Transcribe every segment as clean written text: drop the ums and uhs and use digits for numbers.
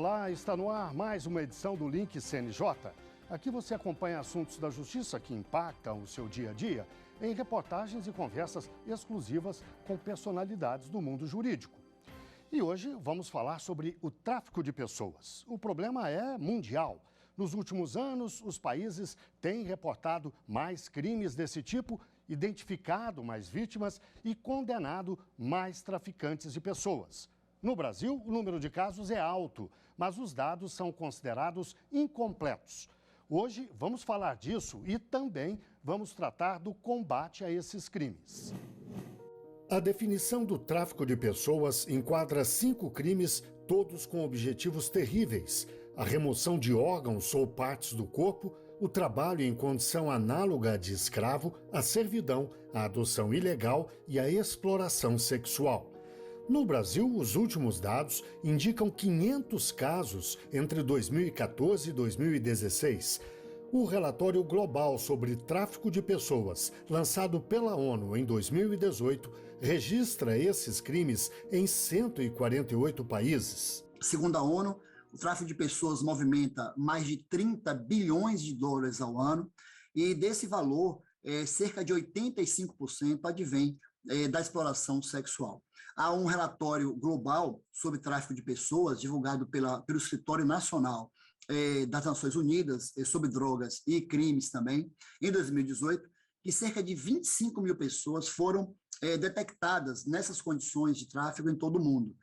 Olá, está no ar mais uma edição do Link CNJ. Aqui você acompanha assuntos da justiça que impactam o seu dia a dia em reportagens e conversas exclusivas com personalidades do mundo jurídico. E hoje vamos falar sobre o tráfico de pessoas. O problema é mundial. Nos últimos anos, os países têm reportado mais crimes desse tipo, identificado mais vítimas e condenado mais traficantes de pessoas. No Brasil, o número de casos é alto, mas os dados são considerados incompletos. Hoje vamos falar disso e também vamos tratar do combate a esses crimes. A definição do tráfico de pessoas enquadra 5 crimes, todos com objetivos terríveis: a remoção de órgãos ou partes do corpo, o trabalho em condição análoga de escravo, a servidão, a adoção ilegal e a exploração sexual. No Brasil, os últimos dados indicam 500 casos entre 2014 e 2016. O relatório global sobre tráfico de pessoas, lançado pela ONU em 2018, registra esses crimes em 148 países. Segundo a ONU, o tráfico de pessoas movimenta mais de 30 bilhões de dólares ao ano e desse valor, cerca de 85% advém da exploração sexual. Há um relatório global sobre tráfico de pessoas, divulgado pelo Escritório Nacional das Nações Unidas sobre drogas e crimes também, em 2018, que cerca de 25 mil pessoas foram detectadas nessas condições de tráfico em todo o mundo.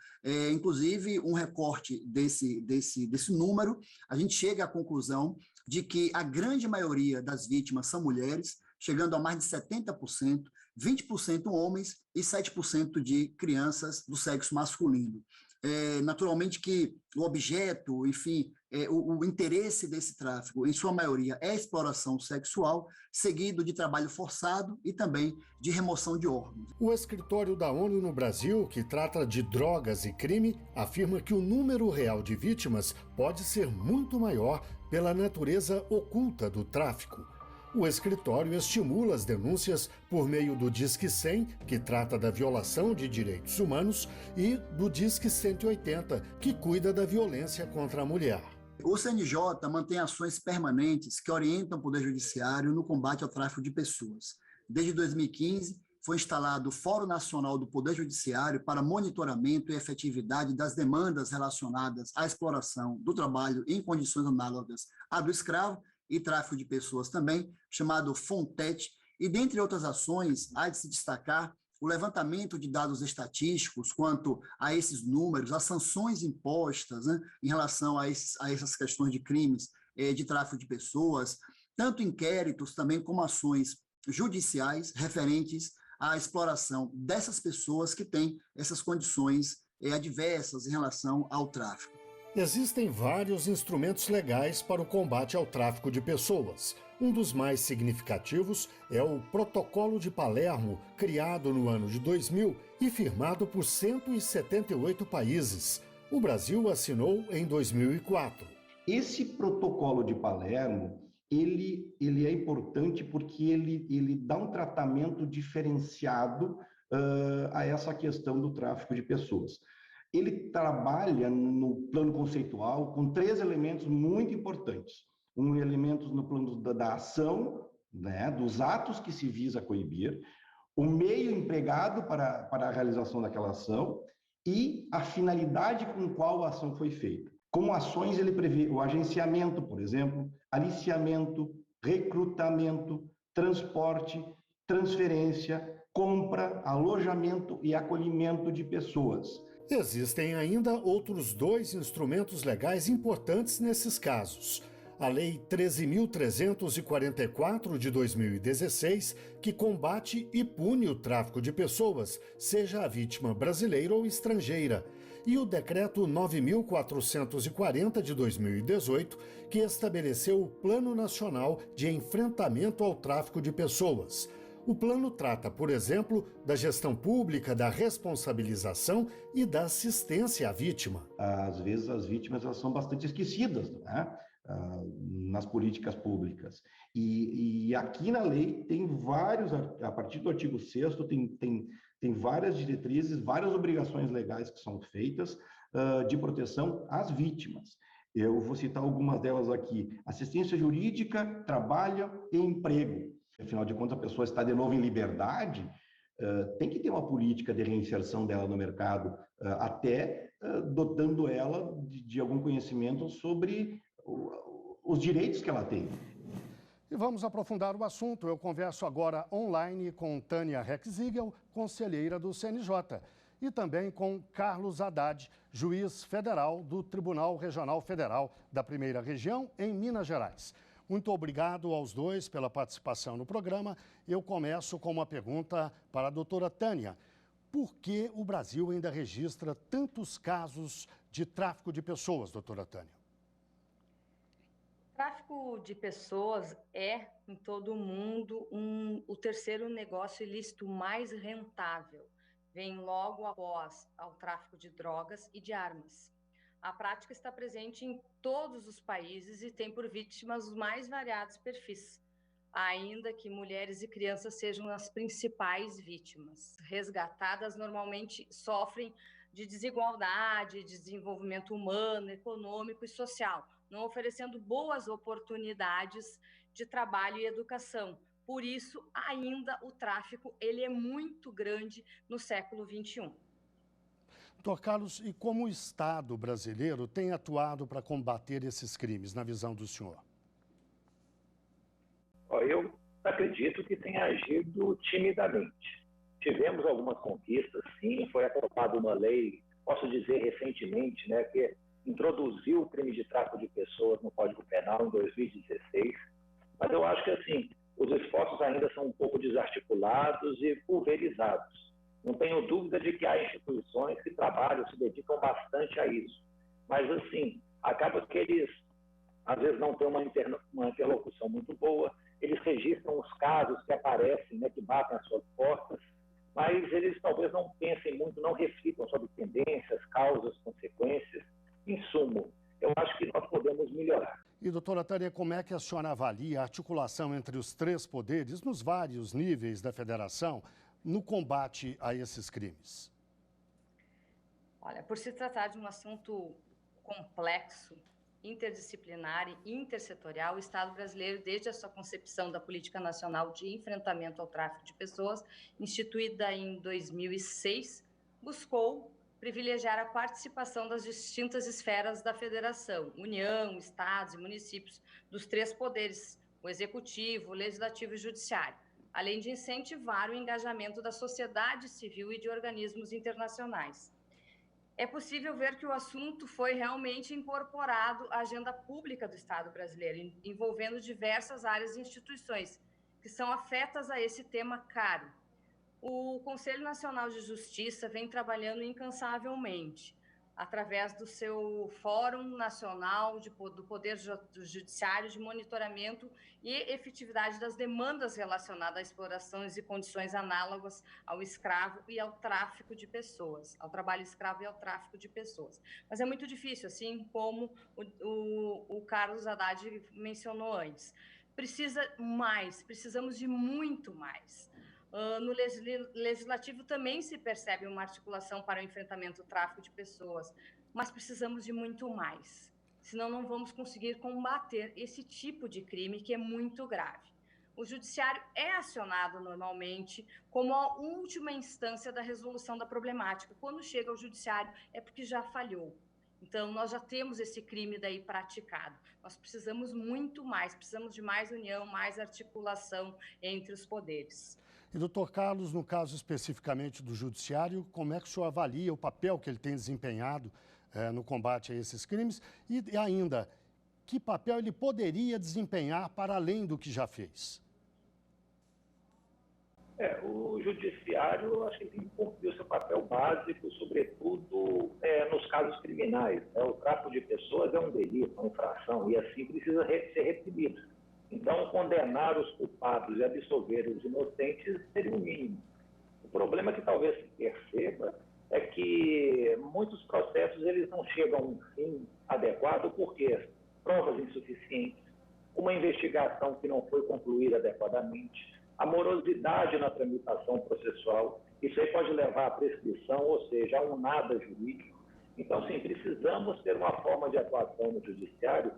Inclusive, um recorte desse número, a gente chega à conclusão de que a grande maioria das vítimas são mulheres, chegando a mais de 70%, 20% homens e 7% de crianças do sexo masculino. Naturalmente que o objeto, enfim, o interesse desse tráfico, em sua maioria, é a exploração sexual, seguido de trabalho forçado e também de remoção de órgãos. O escritório da ONU no Brasil, que trata de drogas e crime, afirma que o número real de vítimas pode ser muito maior pela natureza oculta do tráfico. O escritório estimula as denúncias por meio do Disque 100, que trata da violação de direitos humanos, e do Disque 180, que cuida da violência contra a mulher. O CNJ mantém ações permanentes que orientam o Poder Judiciário no combate ao tráfico de pessoas. Desde 2015, foi instalado o Fórum Nacional do Poder Judiciário para monitoramento e efetividade das demandas relacionadas à exploração do trabalho em condições análogas à do escravo, e tráfico de pessoas também, chamado FONTET, e dentre outras ações, há de se destacar o levantamento de dados estatísticos quanto a esses números, as sanções impostas, né, em relação a essas questões de crimes de tráfico de pessoas, tanto inquéritos também como ações judiciais referentes à exploração dessas pessoas que têm essas condições adversas em relação ao tráfico. Existem vários instrumentos legais para o combate ao tráfico de pessoas. Um dos mais significativos é o Protocolo de Palermo, criado no ano de 2000 e firmado por 178 países. O Brasil assinou em 2004. Esse Protocolo de Palermo, ele é importante porque ele dá um tratamento diferenciado a essa questão do tráfico de pessoas. Ele trabalha no plano conceitual com 3 elementos muito importantes. Um elemento no plano da ação, né, dos atos que se visa coibir, o meio empregado para a realização daquela ação e a finalidade com qual a ação foi feita. Como ações, ele prevê o agenciamento, por exemplo, aliciamento, recrutamento, transporte, transferência, compra, alojamento e acolhimento de pessoas. Existem ainda outros 2 instrumentos legais importantes nesses casos. A Lei 13.344 de 2016, que combate e pune o tráfico de pessoas, seja a vítima brasileira ou estrangeira, e o Decreto 9.440 de 2018, que estabeleceu o Plano Nacional de Enfrentamento ao Tráfico de Pessoas. O plano trata, por exemplo, da gestão pública, da responsabilização e da assistência à vítima. Às vezes as vítimas elas são bastante esquecidas, né? Nas políticas públicas. E aqui na lei tem vários, a partir do artigo 6º, tem várias diretrizes, várias obrigações legais que são feitas de proteção às vítimas. Eu vou citar algumas delas aqui: assistência jurídica, trabalho e emprego. Afinal de contas, a pessoa está de novo em liberdade, tem que ter uma política de reinserção dela no mercado, até dotando ela de algum conhecimento sobre os direitos que ela tem. E vamos aprofundar o assunto. Eu converso agora online com Tânia Rexigel, conselheira do CNJ, e também com Carlos Haddad, juiz federal do Tribunal Regional Federal da Primeira Região, em Minas Gerais. Muito obrigado aos dois pela participação no programa. Eu começo com uma pergunta para a doutora Tânia. Por que o Brasil ainda registra tantos casos de tráfico de pessoas, doutora Tânia? O tráfico de pessoas é, em todo o mundo, o terceiro negócio ilícito mais rentável. Vem logo após ao tráfico de drogas e de armas. A prática está presente em todos os países e tem por vítimas os mais variados perfis, ainda que mulheres e crianças sejam as principais vítimas. Resgatadas normalmente sofrem de desigualdade, desenvolvimento humano, econômico e social, não oferecendo boas oportunidades de trabalho e educação. Por isso, ainda o tráfico ele é muito grande no século XXI. Doutor Carlos, e como o Estado brasileiro tem atuado para combater esses crimes, na visão do senhor? Eu acredito que tem agido timidamente. Tivemos algumas conquistas, sim, foi aprovada uma lei, posso dizer recentemente, né, que introduziu o crime de tráfico de pessoas no Código Penal em 2016, mas eu acho que assim, os esforços ainda são um pouco desarticulados e pulverizados. Não tenho dúvida de que há instituições que trabalham, se dedicam bastante a isso. Mas, assim, acaba que eles, às vezes, não têm uma interlocução muito boa, eles registram os casos que aparecem, né, que batem às suas portas, mas eles talvez não pensem muito, não reflitam sobre tendências, causas, consequências. Em sumo, eu acho que nós podemos melhorar. E, doutora Tânia, como é que a senhora avalia a articulação entre os três poderes, nos vários níveis da federação, no combate a esses crimes? Olha, por se tratar de um assunto complexo, interdisciplinar e intersetorial, o Estado brasileiro, desde a sua concepção da Política Nacional de Enfrentamento ao Tráfico de Pessoas, instituída em 2006, buscou privilegiar a participação das distintas esferas da federação, União, Estados e municípios, dos três poderes, o Executivo, o Legislativo e o Judiciário, além de incentivar o engajamento da sociedade civil e de organismos internacionais. É possível ver que o assunto foi realmente incorporado à agenda pública do Estado brasileiro, envolvendo diversas áreas e instituições que são afetas a esse tema caro. O Conselho Nacional de Justiça vem trabalhando incansavelmente, através do seu Fórum Nacional do Poder Judiciário de monitoramento e efetividade das demandas relacionadas a explorações e condições análogas ao escravo e ao tráfico de pessoas, ao trabalho escravo e ao tráfico de pessoas. Mas é muito difícil, assim como o Carlos Haddad mencionou antes. Precisamos de muito mais. No Legislativo também se percebe uma articulação para o enfrentamento do tráfico de pessoas, mas precisamos de muito mais, senão não vamos conseguir combater esse tipo de crime que é muito grave. O Judiciário é acionado normalmente como a última instância da resolução da problemática. Quando chega ao Judiciário é porque já falhou. Então, nós já temos esse crime daí praticado. Nós precisamos muito mais, precisamos de mais união, mais articulação entre os poderes. E, doutor Carlos, no caso especificamente do Judiciário, como é que o senhor avalia o papel que ele tem desempenhado no combate a esses crimes e ainda, que papel ele poderia desempenhar para além do que já fez? O Judiciário, acho que tem que cumprir o seu papel básico, sobretudo nos casos criminais. O tráfico de pessoas é um delito, uma infração, e assim precisa ser reprimido. Então, condenar os culpados e absolver os inocentes seria o mínimo. O problema que talvez se perceba é que muitos processos eles não chegam a um fim adequado porque provas insuficientes, uma investigação que não foi concluída adequadamente, a morosidade na tramitação processual, isso aí pode levar à prescrição, ou seja, a um nada jurídico. Então, sim, precisamos ter uma forma de atuação no judiciário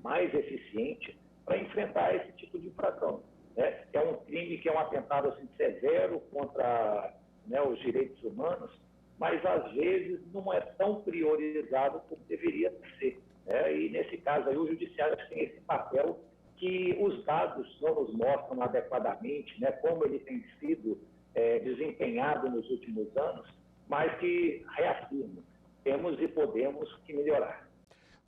mais eficiente para enfrentar esse tipo de infração, né? É um crime que é um atentado assim, severo contra, né, os direitos humanos, mas às vezes não é tão priorizado como deveria ser, né? E nesse caso aí o judiciário tem esse papel que os dados não nos mostram adequadamente, né, como ele tem sido desempenhado nos últimos anos, mas que reafirma, temos e podemos que melhorar.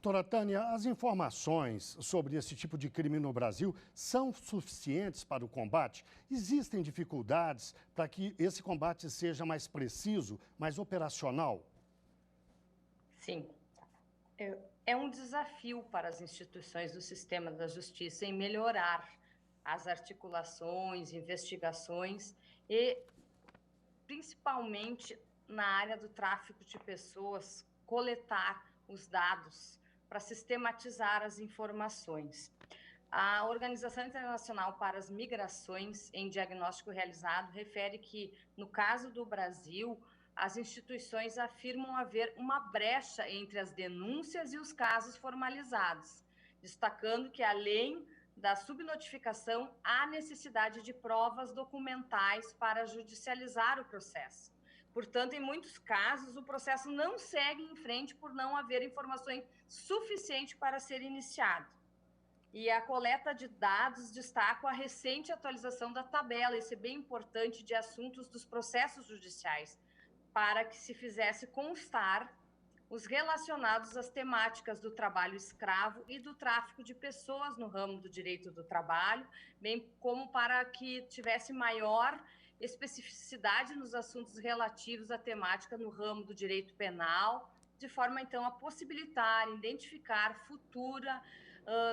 Doutora Tânia, as informações sobre esse tipo de crime no Brasil são suficientes para o combate? Existem dificuldades para que esse combate seja mais preciso, mais operacional? Sim. É um desafio para as instituições do sistema da justiça em melhorar as articulações, investigações e, principalmente na área do tráfico de pessoas, coletar os dados para sistematizar as informações. A Organização Internacional para as Migrações, em diagnóstico realizado, refere que, no caso do Brasil, as instituições afirmam haver uma brecha entre as denúncias e os casos formalizados, destacando que, além da subnotificação, há necessidade de provas documentais para judicializar o processo. Portanto, em muitos casos, o processo não segue em frente por não haver informações suficientes para ser iniciado. E a coleta de dados destaca a recente atualização da tabela, isso é bem importante, de assuntos dos processos judiciais, para que se fizesse constar os relacionados às temáticas do trabalho escravo e do tráfico de pessoas no ramo do direito do trabalho, bem como para que tivesse maior especificidade nos assuntos relativos à temática no ramo do direito penal, de forma, então, a possibilitar, identificar futura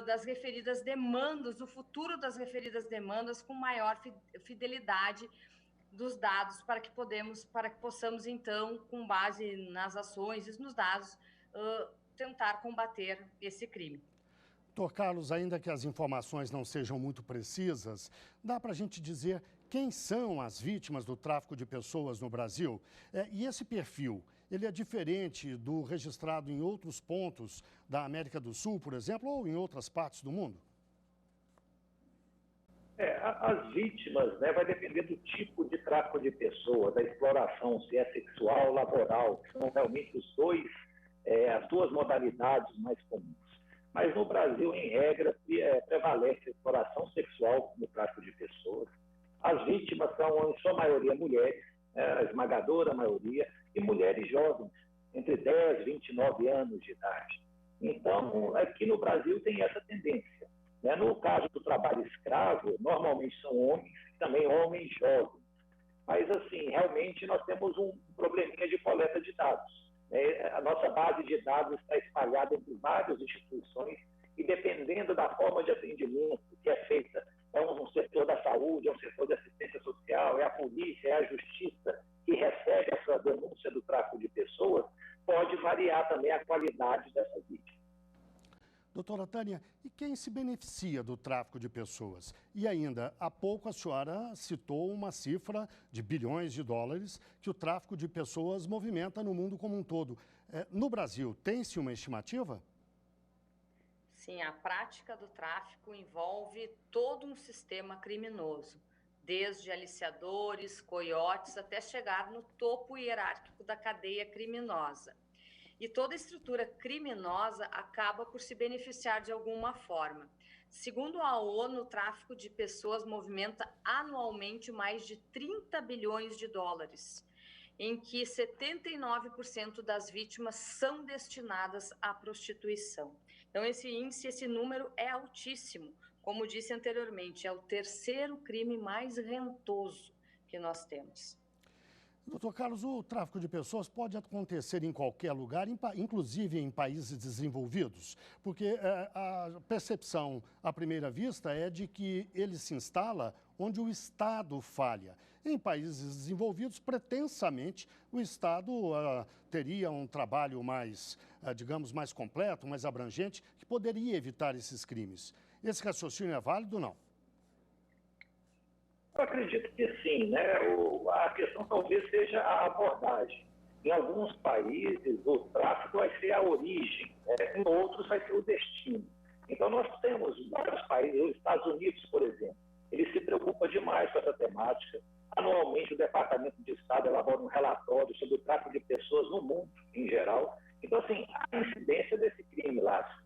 das referidas demandas, o futuro das referidas demandas com maior fidelidade dos dados para que possamos, então, com base nas ações e nos dados, tentar combater esse crime. Doutor Carlos, ainda que as informações não sejam muito precisas, dá para a gente dizer quem são as vítimas do tráfico de pessoas no Brasil? E esse perfil, ele é diferente do registrado em outros pontos da América do Sul, por exemplo, ou em outras partes do mundo? As vítimas, né, vai depender do tipo de tráfico de pessoas, da exploração, se é sexual, laboral, que são realmente as duas modalidades mais comuns. Mas no Brasil, em regra, prevalece a exploração sexual como tráfico de pessoas. As vítimas são, em sua maioria, mulheres, a esmagadora maioria, e mulheres jovens, entre 10 e 29 anos de idade. Então, aqui no Brasil tem essa tendência. No caso do trabalho escravo, normalmente são homens, também homens jovens. Mas, assim, realmente nós temos um probleminha de coleta de dados. A nossa base de dados está espalhada entre várias instituições e, dependendo da forma de atendimento que é feita, é um setor da saúde, é um setor de assistência social, é a polícia, é a justiça que recebe essa denúncia do tráfico de pessoas, pode variar também a qualidade dessa vítima. Doutora Tânia, e quem se beneficia do tráfico de pessoas? E ainda, há pouco a senhora citou uma cifra de bilhões de dólares que o tráfico de pessoas movimenta no mundo como um todo. No Brasil, tem-se uma estimativa? Sim, a prática do tráfico envolve todo um sistema criminoso, desde aliciadores, coiotes, até chegar no topo hierárquico da cadeia criminosa. E toda estrutura criminosa acaba por se beneficiar de alguma forma. Segundo a ONU, o tráfico de pessoas movimenta anualmente mais de 30 bilhões de dólares, em que 79% das vítimas são destinadas à prostituição. Então, esse índice, esse número é altíssimo. Como disse anteriormente, é o terceiro crime mais rentoso que nós temos. Doutor Carlos, o tráfico de pessoas pode acontecer em qualquer lugar, inclusive em países desenvolvidos, porque a percepção à primeira vista é de que ele se instala onde o Estado falha. Em países desenvolvidos, pretensamente, o Estado teria um trabalho mais, digamos, mais completo, mais abrangente, que poderia evitar esses crimes. Esse raciocínio é válido ou não? Eu acredito que sim, né? A questão talvez seja a abordagem. Em alguns países, o tráfico vai ser a origem, em outros vai ser o destino. Então, nós temos vários países, os Estados Unidos, por exemplo, ele se preocupa demais com essa temática. Anualmente, o Departamento de Estado elabora um relatório sobre o tráfico de pessoas no mundo, em geral. Então, assim, a incidência desse crime lá.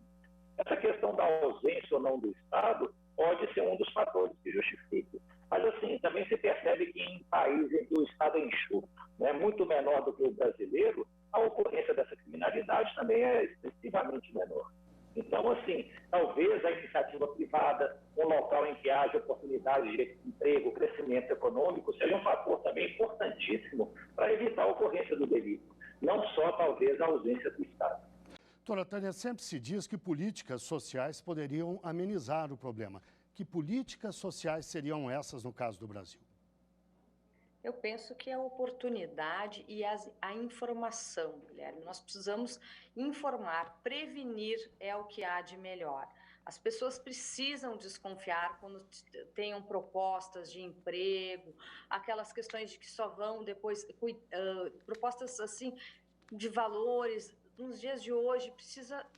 Essa questão da ausência ou não do Estado pode ser um dos fatores que justifica. Mas, assim, também se percebe que em países em que o Estado é enxuto, né, muito menor do que o brasileiro, a ocorrência dessa criminalidade também é excessivamente menor. Então, assim, talvez a iniciativa privada, um local em que haja oportunidade de emprego, crescimento econômico, seja um fator também importantíssimo para evitar a ocorrência do delito. Não só, talvez, a ausência do Estado. Doutora Tânia, sempre se diz que políticas sociais poderiam amenizar o problema. Que políticas sociais seriam essas no caso do Brasil? Eu penso que a oportunidade e a informação, Guilherme. Nós precisamos informar, prevenir é o que há de melhor. As pessoas precisam desconfiar quando tenham propostas de emprego, aquelas questões de que só vão depois, propostas assim de valores. Nos dias de hoje,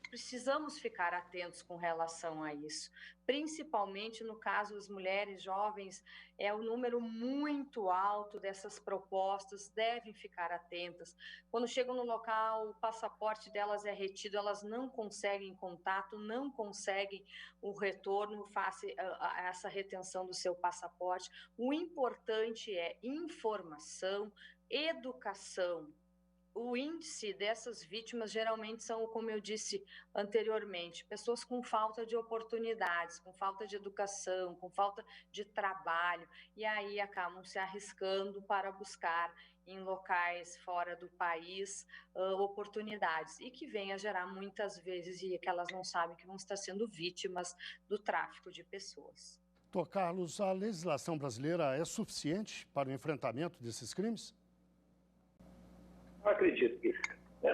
precisamos ficar atentos com relação a isso. Principalmente no caso das mulheres jovens, é um número muito alto dessas propostas, devem ficar atentas. Quando chegam no local, o passaporte delas é retido, elas não conseguem contato, não conseguem o retorno face a essa retenção do seu passaporte. O importante é informação, educação. O índice dessas vítimas geralmente são, como eu disse anteriormente, pessoas com falta de oportunidades, com falta de educação, com falta de trabalho, e aí acabam se arriscando para buscar em locais fora do país oportunidades, e que vem a gerar muitas vezes, e que elas não sabem que vão estar sendo vítimas do tráfico de pessoas. Doutor Carlos, a legislação brasileira é suficiente para o enfrentamento desses crimes? Eu acredito que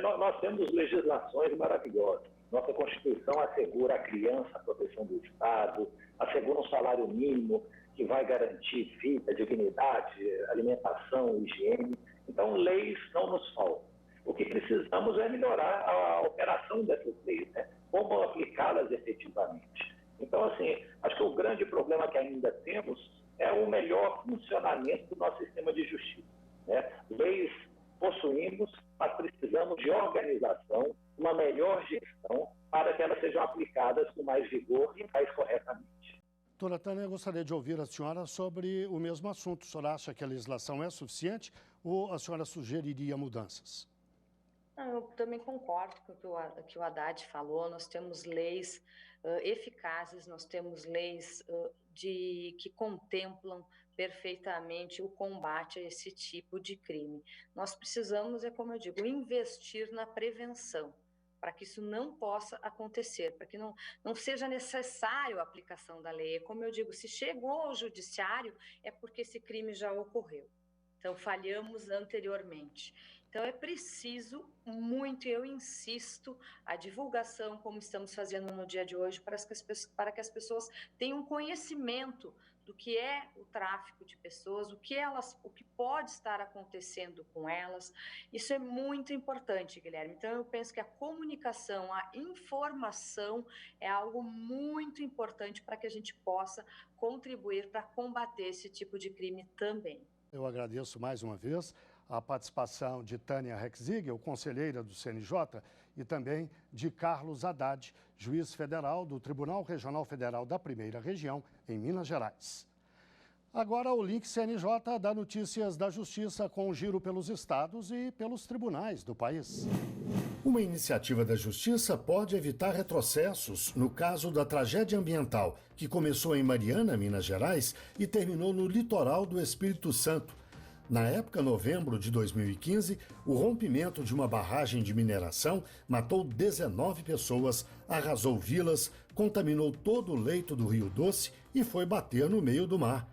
nós temos legislações maravilhosas. Nossa Constituição assegura à criança a proteção do Estado, assegura um salário mínimo que vai garantir vida, dignidade, alimentação, higiene. Então, leis não nos faltam. O que precisamos é melhorar a operação dessas leis, né? Como aplicá-las efetivamente. Então, assim, acho que o grande problema que ainda temos é o melhor funcionamento do nosso sistema de justiça, né? Leis possuímos, mas precisamos de organização, uma melhor gestão para que elas sejam aplicadas com mais vigor e mais corretamente. Doutora Tânia, eu gostaria de ouvir a senhora sobre o mesmo assunto. A senhora acha que a legislação é suficiente ou a senhora sugeriria mudanças? Eu também concordo com o que o Haddad falou. Nós temos leis eficazes, nós temos leis que contemplam perfeitamente o combate a esse tipo de crime. Nós precisamos, como eu digo, investir na prevenção, para que isso não possa acontecer, para que não seja necessário a aplicação da lei. Como eu digo, se chegou ao judiciário, é porque esse crime já ocorreu. Então, falhamos anteriormente. Então, é preciso muito, eu insisto, a divulgação, como estamos fazendo no dia de hoje, para que as pessoas tenham conhecimento do que é o tráfico de pessoas, o que pode estar acontecendo com elas. Isso é muito importante, Guilherme. Então, eu penso que a comunicação, a informação é algo muito importante para que a gente possa contribuir para combater esse tipo de crime também. Eu agradeço mais uma vez a participação de Tânia Rexigel, conselheira do CNJ, e também de Carlos Haddad, juiz federal do Tribunal Regional Federal da Primeira Região, em Minas Gerais. Agora o Link CNJ dá notícias da Justiça com um giro pelos estados e pelos tribunais do país. Uma iniciativa da Justiça pode evitar retrocessos no caso da tragédia ambiental que começou em Mariana, Minas Gerais, e terminou no litoral do Espírito Santo. Na época, novembro de 2015, o rompimento de uma barragem de mineração matou 19 pessoas, arrasou vilas, contaminou todo o leito do Rio Doce e foi bater no meio do mar.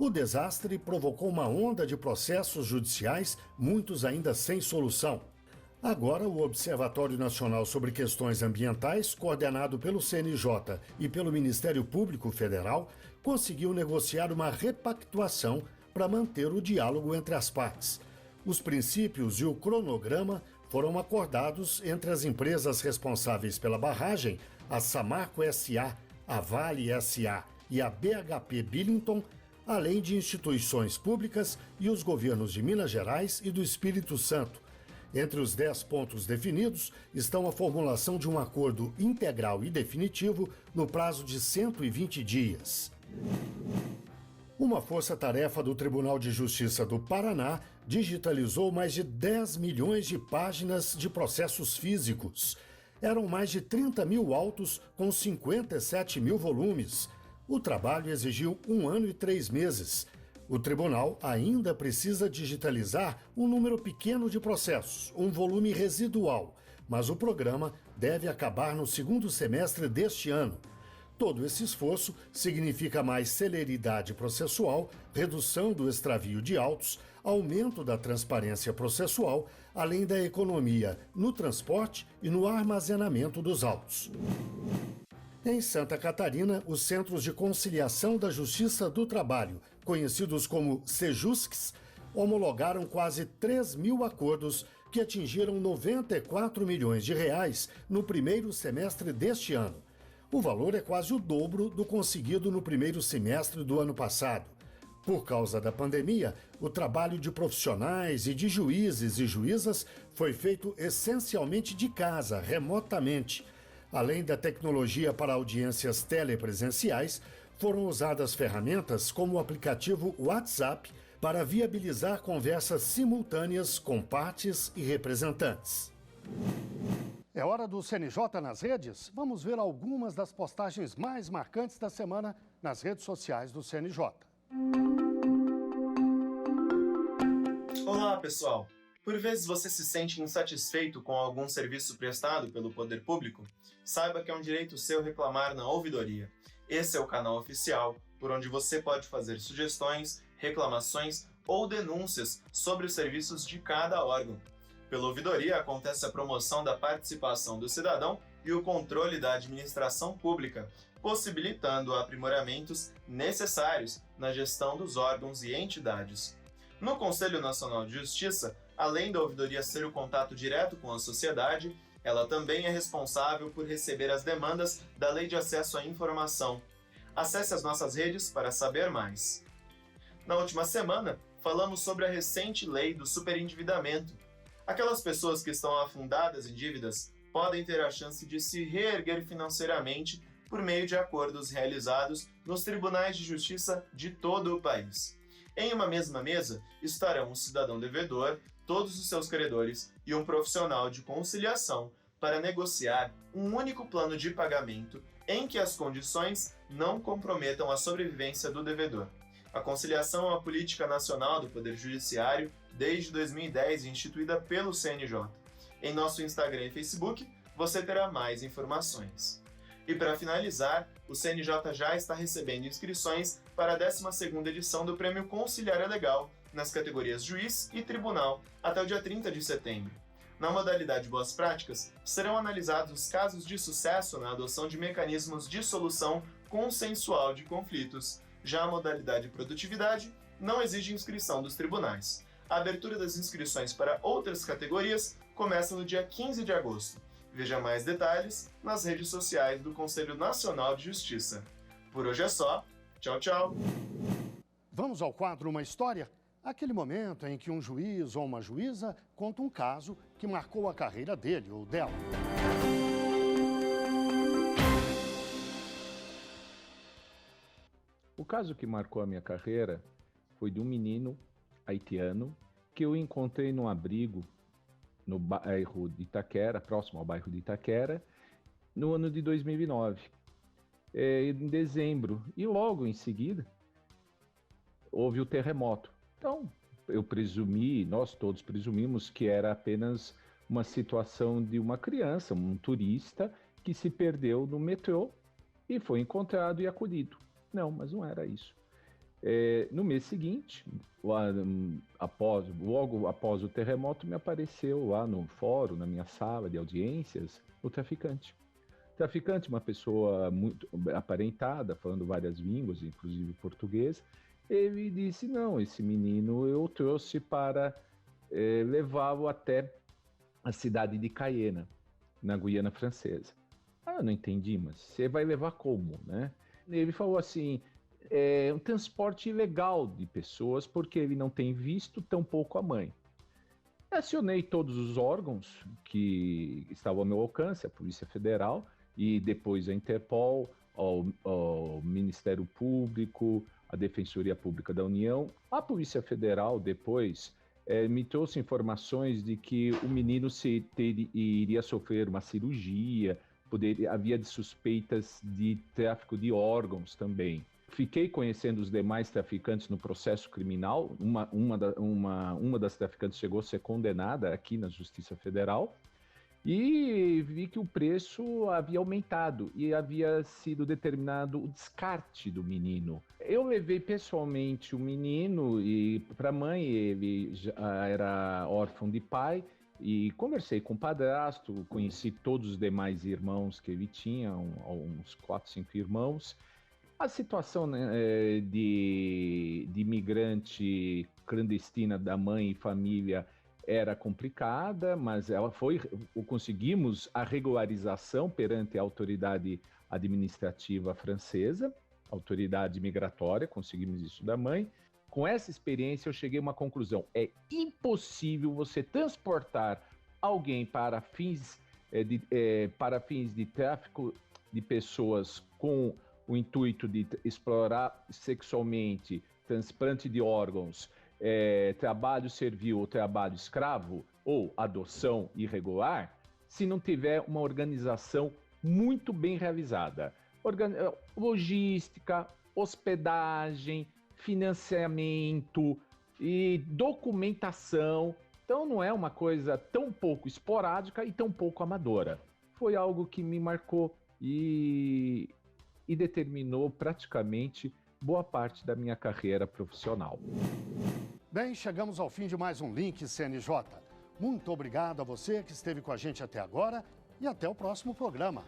O desastre provocou uma onda de processos judiciais, muitos ainda sem solução. Agora, o Observatório Nacional sobre Questões Ambientais, coordenado pelo CNJ e pelo Ministério Público Federal, conseguiu negociar uma repactuação para manter o diálogo entre as partes. Os princípios e o cronograma foram acordados entre as empresas responsáveis pela barragem, a Samarco S.A., a Vale S.A. e a BHP Billiton, além de instituições públicas e os governos de Minas Gerais e do Espírito Santo. Entre os 10 pontos definidos estão a formulação de um acordo integral e definitivo no prazo de 120 dias. Uma força-tarefa do Tribunal de Justiça do Paraná digitalizou mais de 10 milhões de páginas de processos físicos. Eram mais de 30 mil autos com 57 mil volumes. O trabalho exigiu 1 ano e 3 meses. O tribunal ainda precisa digitalizar um número pequeno de processos, um volume residual, mas o programa deve acabar no segundo semestre deste ano. Todo esse esforço significa mais celeridade processual, redução do extravio de autos, aumento da transparência processual, além da economia no transporte e no armazenamento dos autos. Em Santa Catarina, os Centros de Conciliação da Justiça do Trabalho, conhecidos como Sejuscs, homologaram quase 3 mil acordos que atingiram 94 milhões de reais no primeiro semestre deste ano. O valor é quase o dobro do conseguido no primeiro semestre do ano passado. Por causa da pandemia, o trabalho de profissionais e de juízes e juízas foi feito essencialmente de casa, remotamente. Além da tecnologia para audiências telepresenciais, foram usadas ferramentas como o aplicativo WhatsApp para viabilizar conversas simultâneas com partes e representantes. É hora do CNJ nas redes? Vamos ver algumas das postagens mais marcantes da semana nas redes sociais do CNJ. Olá, pessoal! Por vezes você se sente insatisfeito com algum serviço prestado pelo poder público? Saiba que é um direito seu reclamar na ouvidoria. Esse é o canal oficial por onde você pode fazer sugestões, reclamações ou denúncias sobre os serviços de cada órgão. Pela ouvidoria acontece a promoção da participação do cidadão e o controle da administração pública, possibilitando aprimoramentos necessários na gestão dos órgãos e entidades. No Conselho Nacional de Justiça, além da ouvidoria ser o contato direto com a sociedade, ela também é responsável por receber as demandas da Lei de Acesso à Informação. Acesse as nossas redes para saber mais. Na última semana, falamos sobre a recente lei do superendividamento. Aquelas pessoas que estão afundadas em dívidas podem ter a chance de se reerguer financeiramente por meio de acordos realizados nos tribunais de justiça de todo o país. Em uma mesma mesa estarão um cidadão devedor, todos os seus credores e um profissional de conciliação para negociar um único plano de pagamento em que as condições não comprometam a sobrevivência do devedor. A conciliação é uma política nacional do Poder Judiciário desde 2010 instituída pelo CNJ. Em nosso Instagram e Facebook você terá mais informações. E para finalizar, o CNJ já está recebendo inscrições para a 12ª edição do Prêmio Conciliar Legal nas categorias Juiz e Tribunal até o dia 30 de setembro. Na modalidade Boas Práticas, serão analisados os casos de sucesso na adoção de mecanismos de solução consensual de conflitos. Já a modalidade Produtividade não exige inscrição dos tribunais. A abertura das inscrições para outras categorias começa no dia 15 de agosto. Veja mais detalhes nas redes sociais do Conselho Nacional de Justiça. Por hoje é só. Tchau, tchau. Vamos ao quadro Uma História? Aquele momento em que um juiz ou uma juíza conta um caso que marcou a carreira dele ou dela. O caso que marcou a minha carreira foi de um menino haitiano que eu encontrei num abrigo no bairro de Itaquera, próximo ao bairro de Itaquera, no ano de 2009, em dezembro. E logo em seguida, houve o terremoto. Então, nós todos presumimos que era apenas uma situação de uma criança, um turista, que se perdeu no metrô e foi encontrado e acolhido. Não, mas não era isso. No mês seguinte, logo após o terremoto, me apareceu lá no fórum, na minha sala de audiências, o traficante. Traficante, uma pessoa muito aparentada, falando várias línguas, inclusive português. Ele disse, não, esse menino eu trouxe para levá-lo até a cidade de Cayena, na Guiana Francesa. Eu não entendi, mas você vai levar como, né? Ele falou assim, um transporte ilegal de pessoas, porque ele não tem visto, tampouco a mãe. Acionei todos os órgãos que estavam ao meu alcance, a Polícia Federal, e depois a Interpol, ao Ministério Público, a Defensoria Pública da União. A Polícia Federal, depois, me trouxe informações de que o menino iria sofrer uma cirurgia, havia de suspeitas de tráfico de órgãos também. Fiquei conhecendo os demais traficantes no processo criminal. Uma das traficantes chegou a ser condenada aqui na Justiça Federal e vi que o preço havia aumentado e havia sido determinado o descarte do menino. Eu levei pessoalmente o menino e para a mãe, ele já era órfão de pai, e conversei com o padrasto, conheci todos os demais irmãos que ele tinha, uns 4, 5 irmãos. A situação, né, de imigrante clandestina da mãe e família era complicada, mas conseguimos a regularização perante a autoridade administrativa francesa, autoridade migratória, conseguimos isso da mãe. Com essa experiência eu cheguei a uma conclusão: é impossível você transportar alguém para fins de tráfico de pessoas com o intuito de explorar sexualmente, transplante de órgãos, trabalho servil ou trabalho escravo, ou adoção irregular, se não tiver uma organização muito bem realizada. Logística, hospedagem, financiamento e documentação. Então não é uma coisa tão pouco esporádica e tão pouco amadora. Foi algo que me marcou e determinou praticamente boa parte da minha carreira profissional. Bem, chegamos ao fim de mais um Link CNJ. Muito obrigado a você que esteve com a gente até agora e até o próximo programa.